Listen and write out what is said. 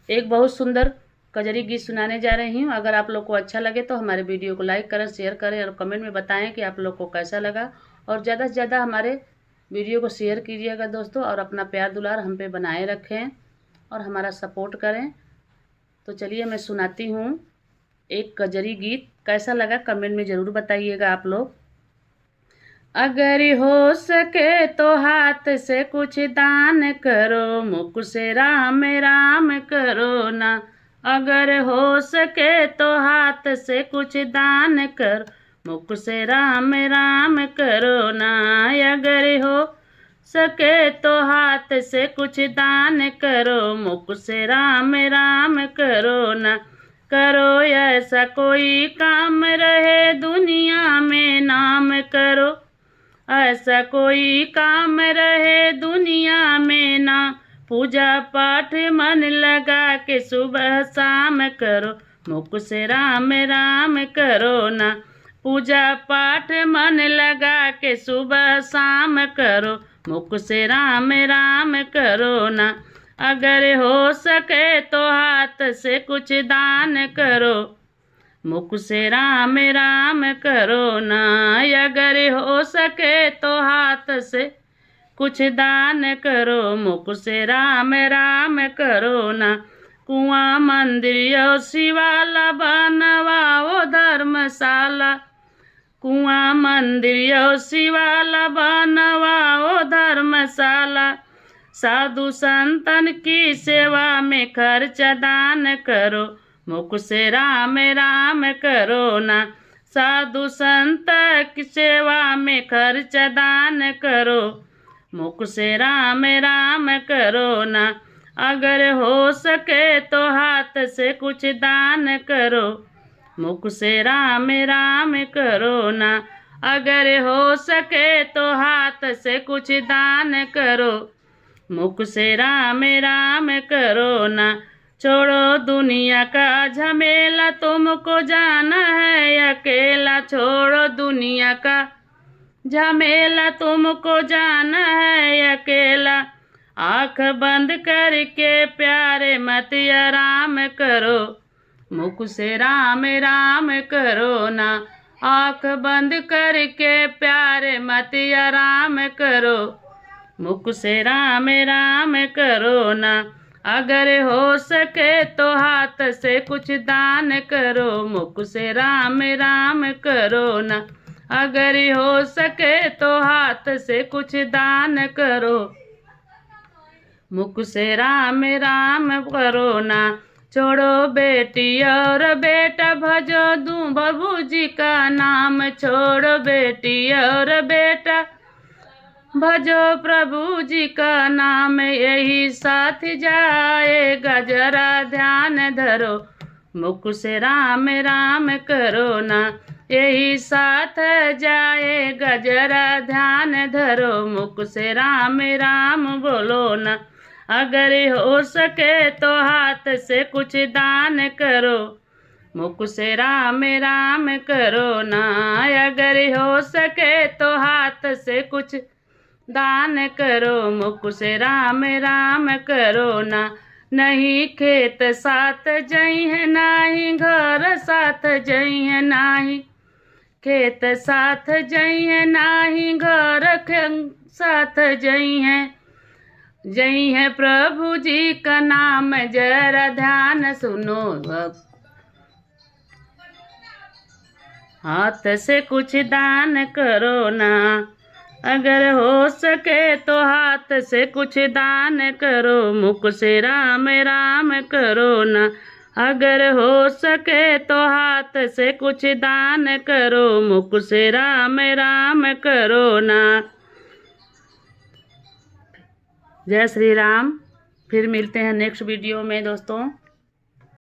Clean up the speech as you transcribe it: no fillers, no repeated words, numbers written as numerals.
एक बहुत सुंदर कजरी गीत सुनाने जा रही हूँ। अगर आप लोग को अच्छा लगे तो हमारे वीडियो को लाइक करें, शेयर करें और कमेंट में बताएं कि आप लोग को कैसा लगा। और ज़्यादा से ज़्यादा हमारे वीडियो को शेयर कीजिएगा दोस्तों, और अपना प्यार दुलार हम पे बनाए रखें और हमारा सपोर्ट करें। तो चलिए मैं सुनाती हूँ एक कजरी गीत। कैसा लगा कमेंट में ज़रूर बताइएगा आप लोग। अगर हो सके तो हाथ से कुछ दान करो, मुख से राम राम करो ना। अगर हो सके तो हाथ से कुछ दान करो, मुख से राम राम करो ना। अगर हो सके तो हाथ से कुछ दान करो, मुख से राम राम करो ना। करो ऐसा कोई काम रहे दुनिया में नाम करो, ऐसा कोई काम रहे दुनिया में ना। पूजा पाठ मन लगा के सुबह शाम करो, मुख से राम राम करो ना। पूजा पाठ मन लगा के सुबह शाम करो, मुख से राम राम करो ना। अगर हो सके तो हाथ से कुछ दान करो, मुख से राम राम करो ना। अगर हो सके तो हाथ से कुछ दान करो, मुख से राम राम करो ना। कुआं मंदिर शिवाला बनवाओ धर्मशाला, कुआं मंदिर शिवाला बनवाओ धर्मशाला। साधु संतन की सेवा में खर्च दान करो, मुख से राम राम करो ना। साधु संत की सेवा में खर्च दान करो, मुख से राम राम करो ना। अगर हो सके तो हाथ से कुछ दान करो, मुख से राम राम करो ना। अगर हो सके तो हाथ से कुछ दान करो, मुख से राम राम करो ना। छोड़ो दुनिया का झमेला, तुमको जाना है अकेला। छोड़ो दुनिया का झमेला, तुमको जाना है अकेला। आँख बंद करके प्यारे मत आराम करो, मुख से राम राम करो ना। आँख बंद करके प्यारे मत आराम करो, मुख से राम राम करो ना। अगर हो सके तो हाथ से कुछ दान करो, मुख से राम राम करो ना। अगर हो सके तो हाथ से कुछ दान करो, मुख से राम राम करो ना। छोड़ो बेटी और बेटा, भजो दूं प्रभु जी का नाम। छोड़ो बेटी और बेटा, भजो प्रभु जी का नाम। यही साथ जाएगा, जरा ध्यान धरो, मुख से राम राम करो ना। यही साथ जाएगा, जरा ध्यान धरो, मुख से राम राम बोलो ना। अगर हो सके तो हाथ से कुछ दान करो, मुख से राम राम करो ना। अगर हो सके तो हाथ से कुछ दान करो, मुख से राम राम करो ना। नहीं खेत साथ जई है, नाही घर साथ जई है, नाही खेत साथ जई है, नाही घर साथ जई है। जई है प्रभु जी का नाम, जरा ध्यान सुनो। हाथ से कुछ दान करो ना। अगर हो सके तो हाथ से कुछ दान करो, मुख से राम राम करो ना। अगर हो सके तो हाथ से कुछ दान करो, मुख से राम राम करो ना। जय श्री राम। फिर मिलते हैं नेक्स्ट वीडियो में दोस्तों।